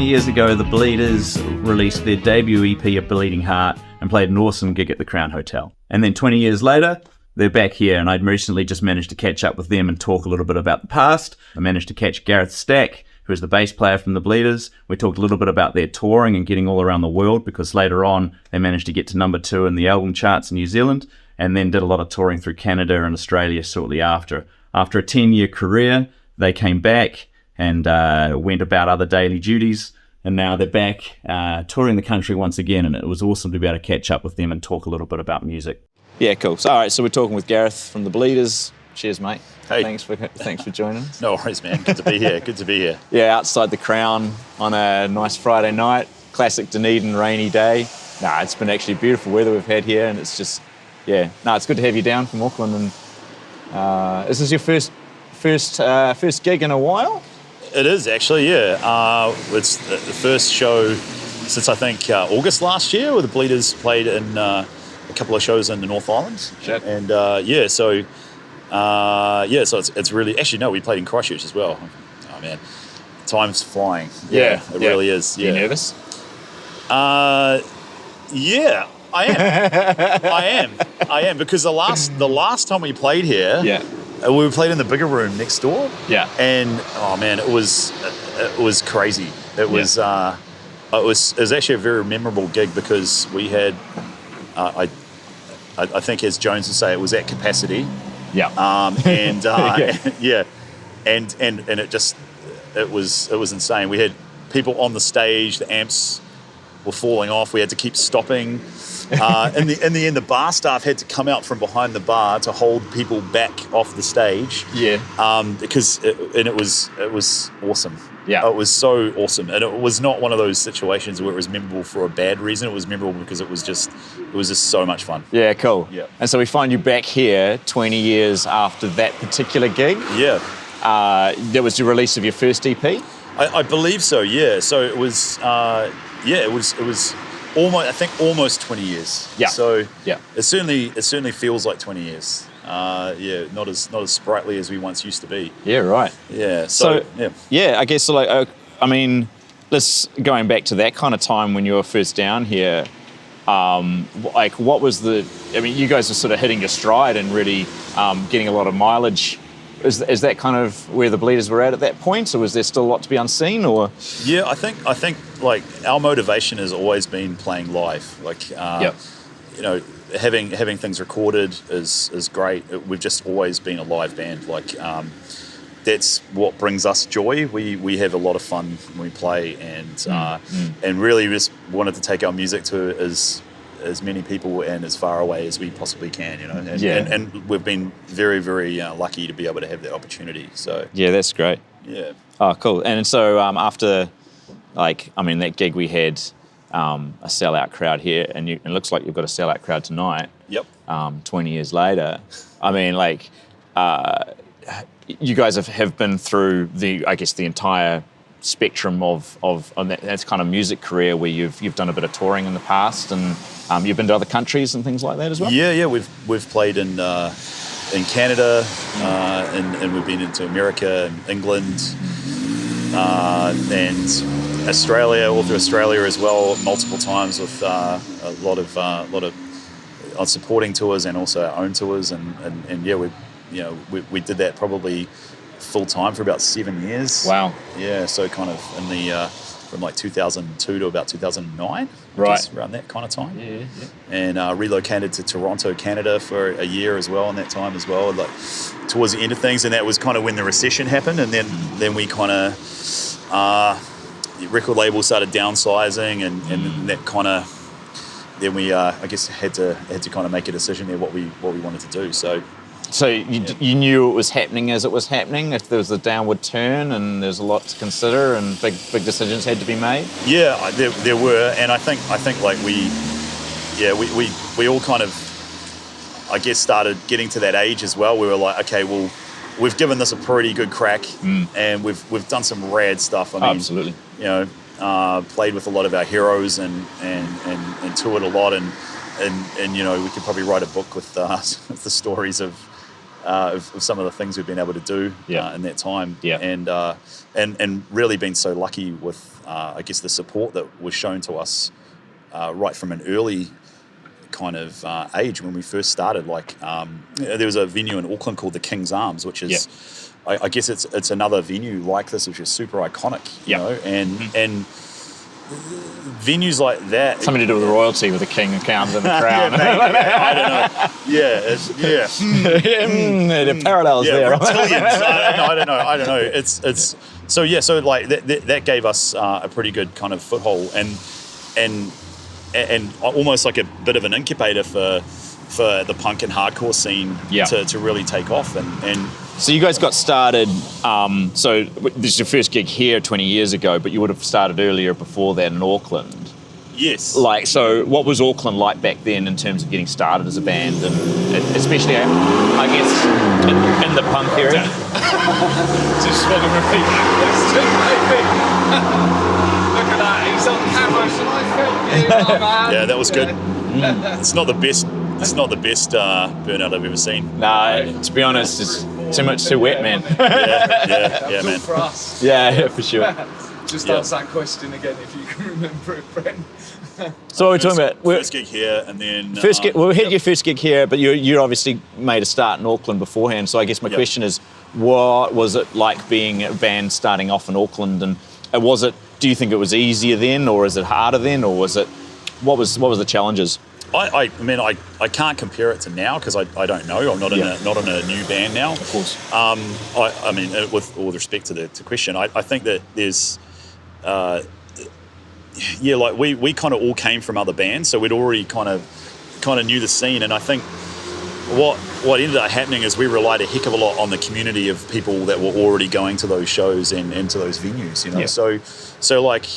years ago, the Bleeders released their debut EP, A Bleeding Heart, and played an awesome gig at the Crown Hotel. And then 20 years later, they're back here, and I'd recently just managed to catch up with them and talk a little bit about the past. I managed to catch Gareth Stack, who is the bass player from the Bleeders. We talked a little bit about their touring and getting all around the world, because later on they managed to get to number 2 in the album charts in New Zealand, and then did a lot of touring through Canada and Australia shortly after. After a 10-year career, they came back and went about other daily duties, and now they're back touring the country once again, and it was awesome to be able to catch up with them and talk a little bit about music. Yeah, cool. So, all right, so we're talking with Gareth from the Bleeders. Cheers, mate. Hey. Thanks for joining us. No worries, man. Good to be here. Good to be here. Yeah, outside the Crown on a nice Friday night. Classic Dunedin rainy day. Nah, it's been actually beautiful weather we've had here, and it's just, yeah. No, it's good to have you down from Auckland. And is this your first gig in a while? It is actually, yeah. It's the first show since I think August last year, where the Bleeders played in a couple of shows in the North Island. Shit. And so it's really, actually no, we played in Christchurch as well. Oh man, time's flying. Yeah, it really is. Yeah. Are you nervous? Yeah, I am. I am because the last time we played here, we played in the bigger room next door. Yeah. And oh man, it was crazy. It was actually a very memorable gig because we had I think, as Jones would say, it was at capacity. Yeah. And yeah. And it was insane. We had people on the stage, the amps were falling off. We had to keep stopping. In the end, the bar staff had to come out from behind the bar to hold people back off the stage. Yeah. Because it was awesome. Yeah. It was so awesome, and it was not one of those situations where it was memorable for a bad reason. It was memorable because it was just so much fun. Yeah. Cool. Yeah. And so we find you back here 20 years after that particular gig. Yeah. That was the release of your first EP. I believe so. Yeah. So it was. It was almost 20 years. Yeah. So yeah, it certainly feels like 20 years. Not as sprightly as we once used to be. Yeah, right. Yeah. So I guess let's going back to that kind of time when you were first down here. What was you guys were sort of hitting your stride and really getting a lot of mileage. Is that kind of where the Bleeders were at that point, or was there still a lot to be unseen? Or yeah, I think like our motivation has always been playing live. Like having things recorded is great. We've just always been a live band. Like that's what brings us joy. We have a lot of fun when we play, and really just wanted to take our music to as many people and as far away as we possibly can, and we've been very, very lucky to be able to have that opportunity. So yeah, that's great. Yeah. Oh, cool. And so after, that gig, we had a sellout crowd here, and it looks like you've got a sellout crowd tonight. Yep. 20 years later, you guys have been through the entire spectrum of that's kind of music career where you've done a bit of touring in the past, and you've been to other countries and things like that as well. Yeah, we've played in Canada, and we've been into America and England, and Australia, all through Australia as well, multiple times with a lot of supporting tours and also our own tours, and we did that probably full time for about 7 years. Wow. Yeah, so kind of in the from like 2002 to about 2009, right, around that kind of time. Yeah. And relocated to Toronto, Canada for a year as well in that time as well, like towards the end of things, and that was kind of when the recession happened, and then we kind of the record label started downsizing, and that kind of then we I guess had to kind of make a decision there what we wanted to do. So you knew it was happening as it was happening. If there was a downward turn, and there's a lot to consider, and big decisions had to be made. Yeah, there were, and I think like we all kind of, I guess, started getting to that age as well. We were like, okay, well, we've given this a pretty good crack, and we've done some rad stuff. I mean, absolutely. Played with a lot of our heroes and toured a lot, and we could probably write a book with the stories of some of the things we've been able to do in that time. Yeah. And really been so lucky with I guess, the support that was shown to us right from an early kind of age when we first started. Like there was a venue in Auckland called the King's Arms, which is, I guess it's another venue like this, which is super iconic, you know, and venues like that. Something to do with the royalty, with the king and crown and the crown. I don't know. Yeah, the parallels there. Reptilians. I don't know. It's so like that gave us a pretty good kind of foothold and almost like a bit of an incubator for the punk and hardcore scene to really take off and. So you guys got started, so this is your first gig here 20 years ago, but you would have started earlier before that in Auckland. Yes. Like, so what was Auckland like back then in terms of getting started as a band, and especially, I guess, in the punk area? Just want to repeat Look at that, he's on camera, shall I film you? Oh, man. Yeah, that was good. It's not the best burnout I've ever seen. No, to be honest, it's too wet, man. Yeah, man. For us. Yeah, for sure. Just ask that question again if you can remember it, Brent. So what we're talking about? First gig here, and then we hit your first gig here, but you obviously made a start in Auckland beforehand. So I guess my question is, what was it like being a band starting off in Auckland? And do you think it was easier then, or is it harder then, or what was the challenges? I mean, I can't compare it to now because I don't know. I'm not in a new band now. Of course. I mean, with all respect to the question, I think that there's, like we kind of all came from other bands, so we'd already kind of knew the scene, and I think what ended up happening is we relied a heck of a lot on the community of people that were already going to those shows and to those venues, you know. Yeah. So like,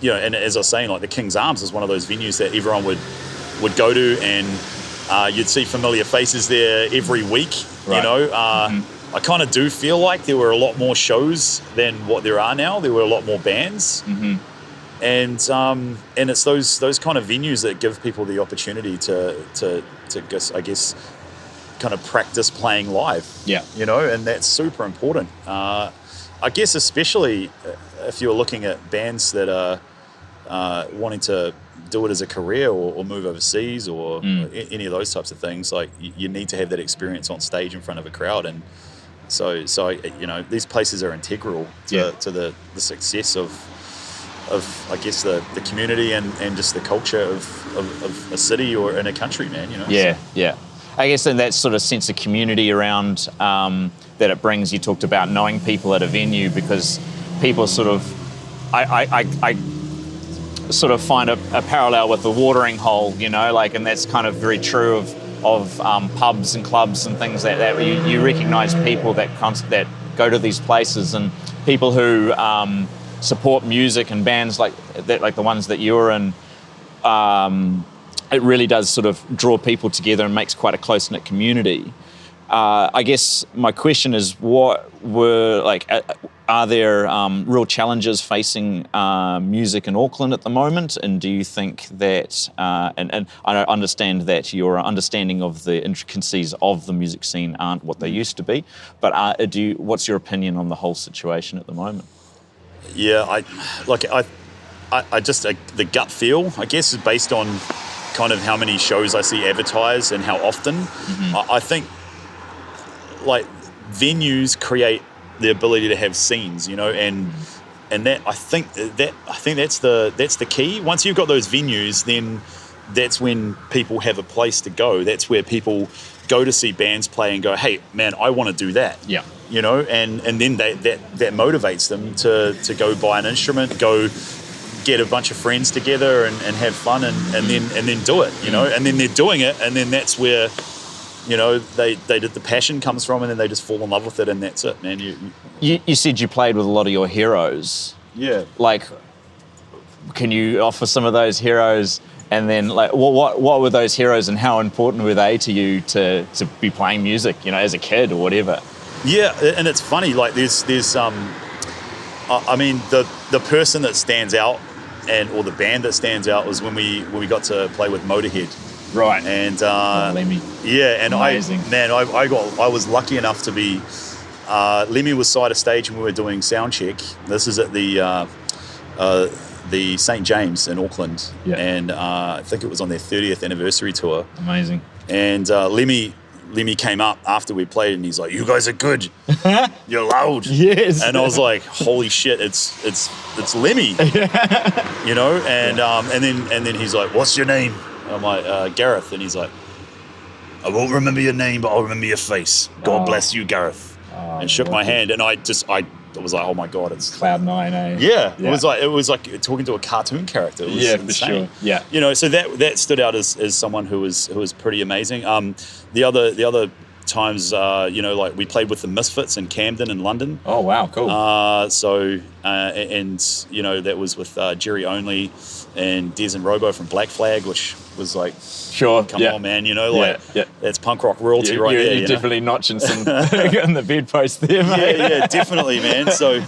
you know, and as I was saying, like the King's Arms is one of those venues that everyone would go to, and you'd see familiar faces there every week. Right. You know, I kind of do feel like there were a lot more shows than what there are now. There were a lot more bands, and it's those kind of venues that give people the opportunity to I guess kind of practice playing live. Yeah, you know, and that's super important. I guess especially if you're looking at bands that are wanting to do it as a career or move overseas or any of those types of things, like you need to have that experience on stage in front of a crowd, and so you know, these places are integral to the success of I guess the community and just the culture of a city or in a country, man, you know. Yeah. I guess in that sort of sense of community around that it brings, you talked about knowing people at a venue, because people sort of I sort of find a parallel with the watering hole, you know, like, and that's kind of very true of pubs and clubs and things like that, where you recognise people that go to these places, and people who support music and bands like that, like the ones that you're in. It really does sort of draw people together and makes quite a close-knit community. I guess my question is, are there real challenges facing music in Auckland at the moment? And do you think that, and I understand that your understanding of the intricacies of the music scene aren't what they used to be, but what's your opinion on the whole situation at the moment? Yeah, I just the gut feel, I guess, is based on kind of how many shows I see advertised and how often. I think like venues create the ability to have scenes, you know, and that I think that's the key. Once you've got those venues, then that's when people have a place to go. That's where people go to see bands play and go, hey man, I want to do that. Yeah. You know, and then that motivates them to go buy an instrument, go get a bunch of friends together and have fun and then do it, you know, and then they're doing it, and then that's where, you know, the passion comes from, and then they just fall in love with it, and that's it, man. You said you played with a lot of your heroes. Yeah. Like, can you offer some of those heroes? And then, like, what were those heroes, and how important were they to you to be playing music, you know, as a kid or whatever? Yeah, and it's funny, like there's I mean, the person that stands out or the band that stands out was when we got to play with Motorhead. Right. And Lemmy. Yeah, and amazing. I was lucky enough to be Lemmy was side of stage when we were doing sound check. This is at the the St. James in Auckland, Yeah. and I think it was on their 30th anniversary tour. Amazing. And Lemmy came up after we played, and he's like, "You guys are good. You're loud." Yes. And I was like, "Holy shit! It's Lemmy." You know. And then he's like, "What's your name?" And I'm like, "Gareth." And he's like, "I won't remember your name, but I'll remember your face. God bless you, Gareth." And shook my hand, and I was like, "Oh my god, it's Cloud 9, eh? Yeah, it was like talking to a cartoon character. It was Yeah, insane. for sure. Yeah, you know, so that stood out as someone who was pretty amazing. The other times, you know, like we played with the Misfits in Camden in London. Oh wow, cool. And you know, that was with Jerry Only and Des and Robo from Black Flag, which was like, sure, come on, man, you know, like that's punk rock royalty right there. You're definitely notching some in the bedpost there, mate. Yeah, definitely, man. So,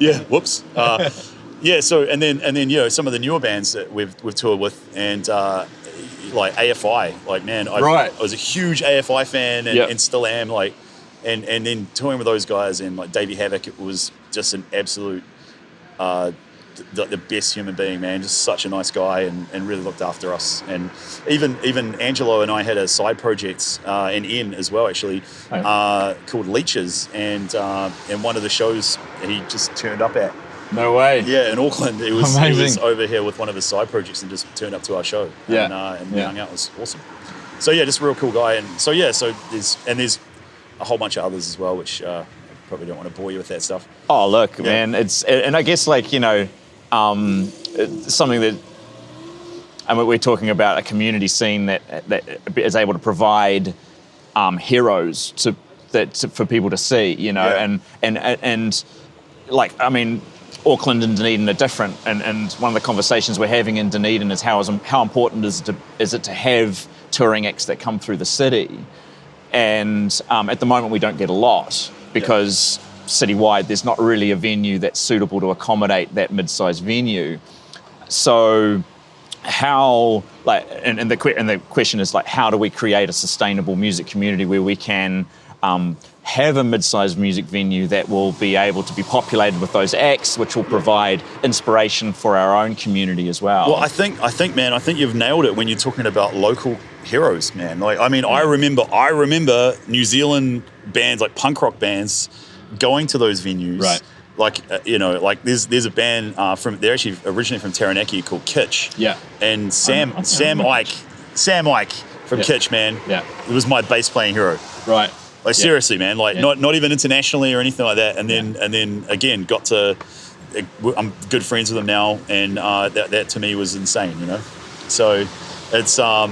yeah, whoops. So and then you know, some of the newer bands that we've toured with, and like AFI, like man, I was a huge AFI fan and still am, like, and then touring with those guys and like Davey Havoc, it was just an absolute the best human being, man. Just such a nice guy, and really looked after us. And even Angelo and I had a side project, and Ian as well, actually, called Leeches, and one of the shows he just turned up at. No way. Yeah, in Auckland. He was over here with one of his side projects and just turned up to our show. And we hung out. It was awesome. So yeah, just a real cool guy. And so yeah, there's a whole bunch of others as well, which probably don't want to bore you with that stuff. Oh look, man, and I guess, like, you know, it's something that, I mean, we're talking about a community scene that is able to provide heroes for people to see, you know, and like, I mean, Auckland and Dunedin are different, and one of the conversations we're having in Dunedin is how important is it to have touring acts that come through the city, and at the moment we don't get a lot because citywide there's not really a venue that's suitable to accommodate that mid-sized venue. So how, like, and the question is, like, how do we create a sustainable music community where we can have a mid-sized music venue that will be able to be populated with those acts, which will provide inspiration for our own community as well? Well, I think, man, I think you've nailed it when you're talking about local heroes, man. Like, I mean, I remember New Zealand bands, like punk rock bands, going to those venues. Right. Like, you know, like there's a band they're actually originally from Taranaki called Kitsch. Yeah. And Sam Ike from Kitsch, man. Yeah. It was my bass playing hero. Right. Like, seriously, man, like not even internationally or anything like that. And then again, I'm good friends with him now, and that to me was insane, you know. So it's so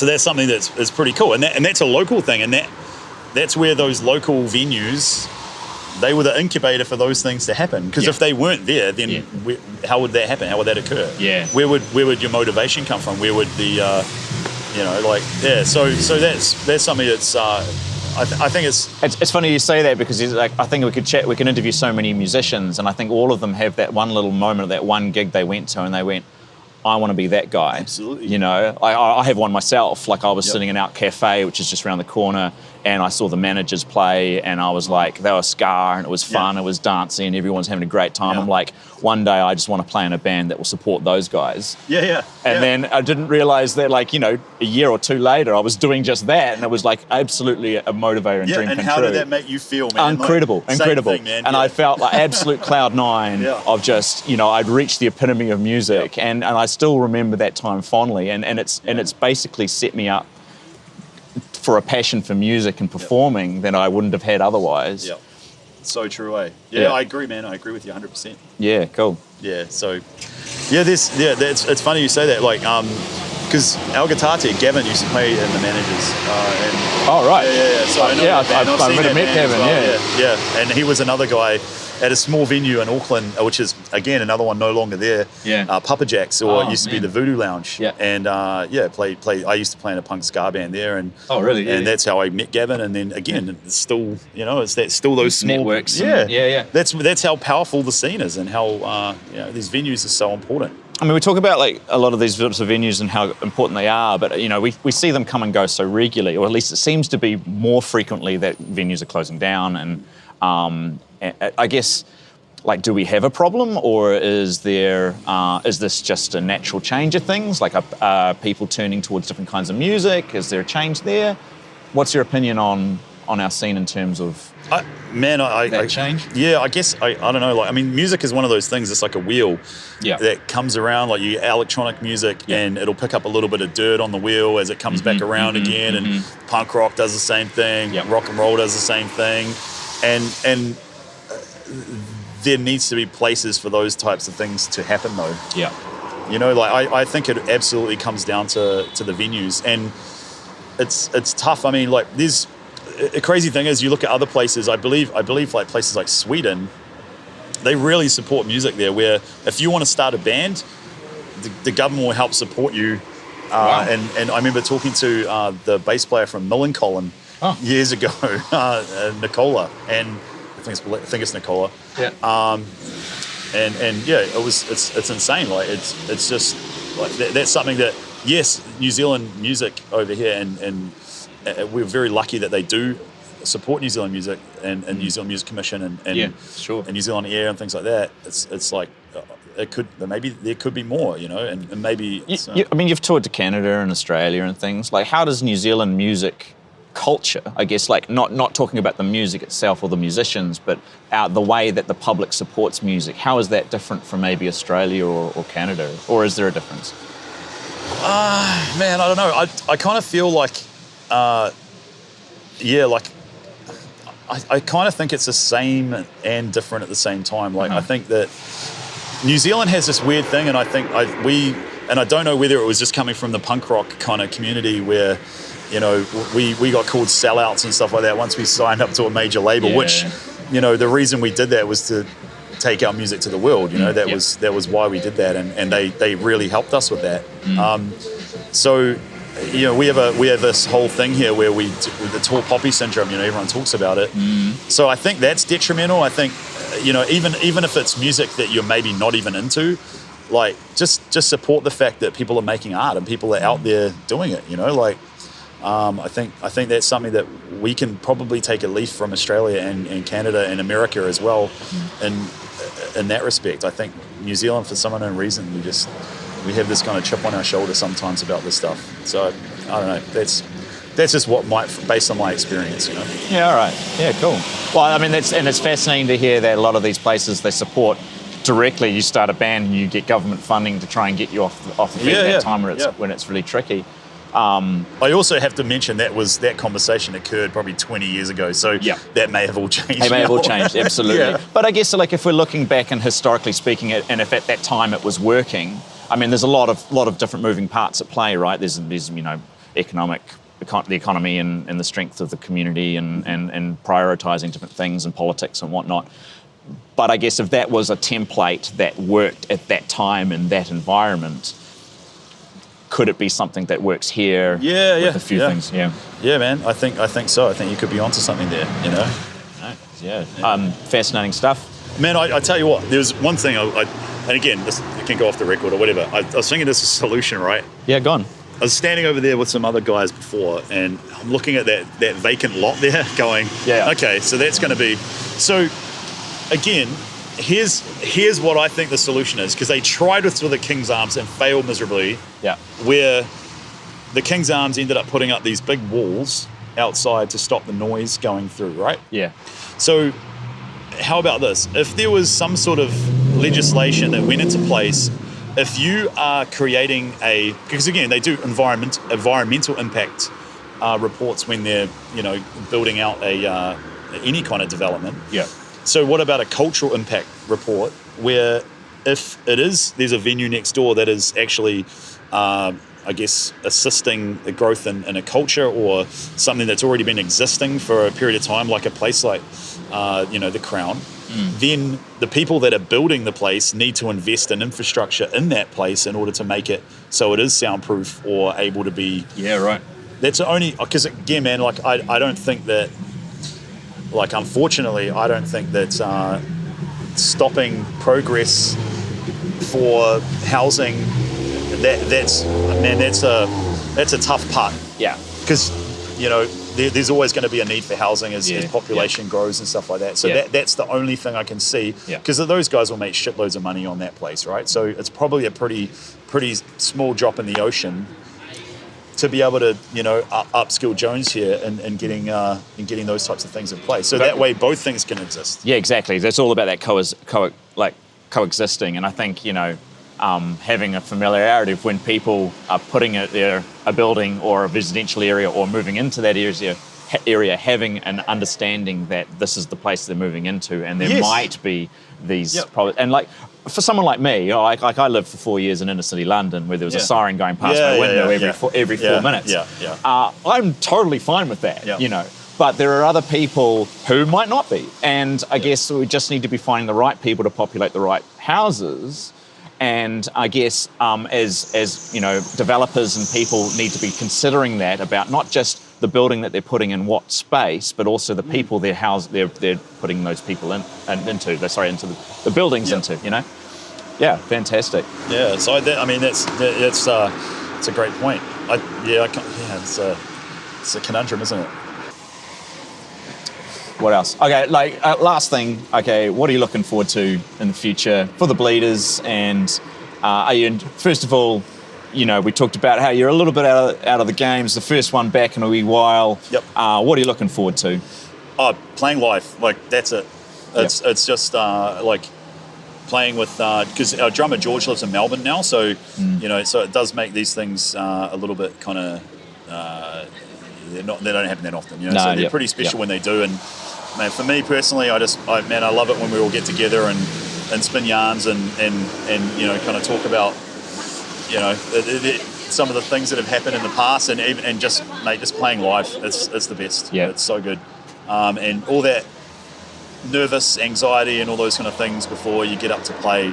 that's something that's pretty cool, and that's a local thing, and that's where those local venues, they were the incubator for those things to happen. Because if they weren't there, then how would that happen? How would that occur? Yeah. Where would your motivation come from? Where would the So that's something that's. I think it's funny you say that, because like, I think we can interview so many musicians, and I think all of them have that one little moment, that one gig they went to, and they went, I want to be that guy. Absolutely. You know, I have one myself. Like, I was sitting in Out Cafe, which is just around the corner, and I saw the managers play, and I was like, they were ska, and it was fun, it was dancing, and everyone's having a great time. I'm like, one day I just want to play in a band that will support those guys. And then I didn't realize that, like, you know, a year or two later, I was doing just that, and it was like absolutely a motivator and dream come true. And how did that make you feel, man? Incredible. Thing, man. And I felt like absolute cloud nine of just, you know, I'd reached the epitome of music, and I still remember that time fondly, and it's basically set me up for a passion for music and performing that I wouldn't have had otherwise. Yeah, so true, eh? Yeah, I agree, man. I agree with you 100%. Yeah, cool. Yeah, so it's funny you say that, like, because our guitar tech Gavin used to play in the Managers. Oh right. Yeah. So I know I've met Gavin. Well. Yeah, and he was another guy at a small venue in Auckland, which is, again, another one no longer there. Yeah. Papa Jack's, or it used to be the Voodoo Lounge. Yeah. And I used to play in a punk ska band there, and really? And that's how I met Gavin. And then again, it's still, you know, still those small networks. Yeah. That's how powerful the scene is, and how these venues are so important. I mean, we talk about, like, a lot of these sorts of venues and how important they are, but, you know, we see them come and go so regularly, or at least it seems to be more frequently that venues are closing down, and I guess like, do we have a problem, or is this just a natural change of things? Like, are people turning towards different kinds of music? Is there a change there? What's your opinion on our scene in terms of that change? Yeah, I guess, I don't know. Like, I mean, music is one of those things. It's like a wheel that comes around, like you electronic music, and it'll pick up a little bit of dirt on the wheel as it comes back around again. And punk rock does the same thing. Rock and roll does the same thing. And there needs to be places for those types of things to happen, though. Yeah. You know, like I think it absolutely comes down to the venues, and it's tough. I mean, like, there's a crazy thing is, you look at other places. I believe like places like Sweden, they really support music there. Where if you want to start a band, the government will help support you. Wow. And I remember talking to the bass player from Millencolin years ago, Nicola, and I think it's Nicola. Yeah. And yeah, it's insane. Like, it's just like that's something that, yes, New Zealand music over here, and we're very lucky that they do support New Zealand music and New Zealand Music Commission and New Zealand Air and things like that. It's like maybe there could be more, you know, and maybe. I mean, you've toured to Canada and Australia and things. Like, how does New Zealand music culture, I guess, like, not talking about the music itself or the musicians, but the way that the public supports music, how is that different from maybe Australia or Canada, or is there a difference? Man, I don't know. I kind of feel like, like, I kind of think it's the same and different at the same time. Like, I think that New Zealand has this weird thing, and I think I don't know whether it was just coming from the punk rock kind of community where, you know, we got called sellouts and stuff like that once we signed up to a major label, which, you know, the reason we did that was to take our music to the world, you know, that was why we did that, and they really helped us with that. So, you know, we have this whole thing here where with the tall poppy syndrome, you know, everyone talks about it. So I think that's detrimental. I think, you know, even if it's music that you're maybe not even into, like, just support the fact that people are making art and people are out there doing it, you know, like, I think that's something that we can probably take a leaf from Australia and Canada and America as well. In that respect, I think New Zealand, for some unknown reason, we have this kind of chip on our shoulder sometimes about this stuff. So I don't know. That's just based on my experience, you know. Yeah. All right. Yeah. Cool. Well, I mean, it's fascinating to hear that a lot of these places, they support directly. You start a band and you get government funding to try and get you off the feet at that time when it's really tricky. I also have to mention that conversation occurred probably 20 years ago, so that may have all changed. It may have all changed, absolutely. But I guess, like, if we're looking back and historically speaking, and if at that time it was working, I mean, there's a lot of different moving parts at play, right? There's you know, the economy and the strength of the community and prioritising different things and politics and whatnot. But I guess if that was a template that worked at that time in that environment, could it be something that works here with a few things? Yeah, man. I think so. I think you could be onto something there, you know? Fascinating stuff. Man, I tell you what, there's one thing, and again, this can go off the record or whatever, I was thinking this is a solution, right? Yeah, go on. I was standing over there with some other guys before, and I'm looking at that vacant lot there going, okay, so that's going to be... So, again, here's what I think the solution is, because they tried with the King's Arms and failed miserably, where the King's Arms ended up putting up these big walls outside to stop the noise going through, right? Yeah. So how about this? If there was some sort of legislation that went into place, if you are creating because again, they do environmental impact reports when they're, you know, building out any kind of development. Yeah. So what about a cultural impact report where if there's a venue next door that is actually, I guess, assisting the growth in a culture or something that's already been existing for a period of time, like a place like, you know, the Crown, then the people that are building the place need to invest in infrastructure in that place in order to make it so it is soundproof or able to be... Yeah, right. That's only... Because, again, man, like, I don't think that... Like, unfortunately, I don't think that stopping progress for housing, that's a tough part. Yeah. Because, you know, there's always going to be a need for housing as population grows and stuff like that. So that's the only thing I can see, because those guys will make shitloads of money on that place, right? So it's probably a pretty small drop in the ocean to be able to, upskill Jones here and getting those types of things in place. So that way, both things can exist. Yeah, exactly. That's all about that coexisting. And I think, having a familiarity of when people are putting a building or a residential area or moving into that area, having an understanding that this is the place they're moving into, and there might be these problems. And like, for someone like me, I lived for 4 years in inner city London, where there was a siren going past my window every 4 minutes. I'm totally fine with that, But there are other people who might not be, and I guess we just need to be finding the right people to populate the right houses. And I guess as developers and people need to be considering that about not just the building that they're putting in what space, but also the people they're putting those people into the buildings into. Yeah, fantastic. Yeah, so it's a great point. It's a conundrum, isn't it? What else? Okay, last thing. Okay, what are you looking forward to in the future for the Bleeders? And are you, first of all, we talked about how you're a little bit out of the games. The first one back in a wee while. Yep. What are you looking forward to? Playing live. That's it. It's just playing with, because our drummer George lives in Melbourne now, so so it does make these things a little bit kind of. They don't happen that often, so they're pretty special when they do. And man, for me personally, I love it when we all get together and spin yarns and kind of talk about some of the things that have happened in the past, and just playing live, it's the best. It's so good, and all that nervous anxiety and all those kind of things before you get up to play.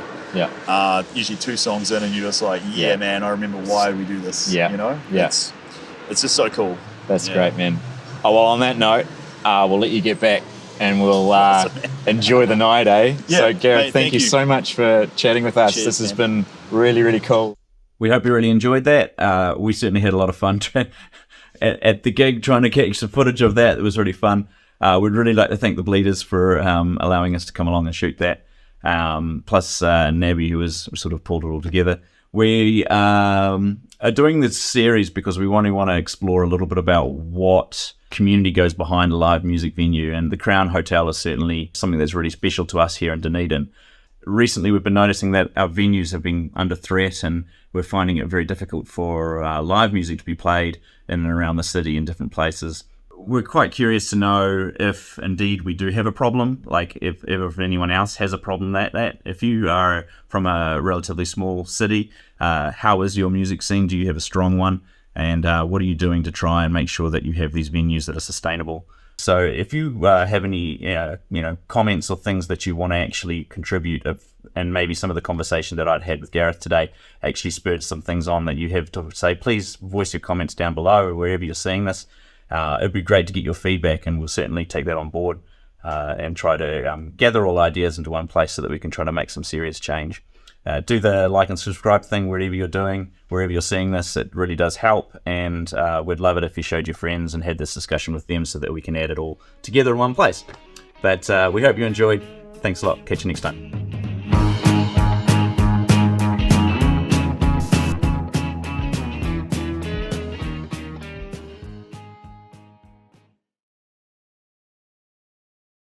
Usually 2 songs in, and you're just like, man, I remember why we do this. It's just so cool. That's great, man. Oh, well, on that note, we'll let you get back and we'll enjoy the night, eh? So, Gareth, thank you so much for chatting with us. Cheers, this has been really, really cool. We hope you really enjoyed that. We certainly had a lot of fun at the gig trying to catch some footage of that. It was really fun. We'd really like to thank the Bleeders for allowing us to come along and shoot that. Plus Nabby, who has sort of pulled it all together. We are doing this series because we want to explore a little bit about what community goes behind a live music venue, and the Crown Hotel is certainly something that's really special to us here in Dunedin. Recently, we've been noticing that our venues have been under threat, and we're finding it very difficult for live music to be played in and around the city in different places. We're quite curious to know if indeed we do have a problem, like if anyone else has a problem that if you are from a relatively small city, how is your music scene? Do you have a strong one? And what are you doing to try and make sure that you have these venues that are sustainable? So if you have any comments or things that you want to actually contribute, and maybe some of the conversation that I'd had with Gareth today actually spurred some things on that you have to say, please voice your comments down below or wherever you're seeing this. It'd be great to get your feedback, and we'll certainly take that on board and try to gather all ideas into one place so that we can try to make some serious change. Do the like and subscribe thing wherever you're doing, wherever you're seeing this. It really does help, and we'd love it if you showed your friends and had this discussion with them so that we can add it all together in one place. But we hope you enjoyed. Thanks a lot. Catch you next time.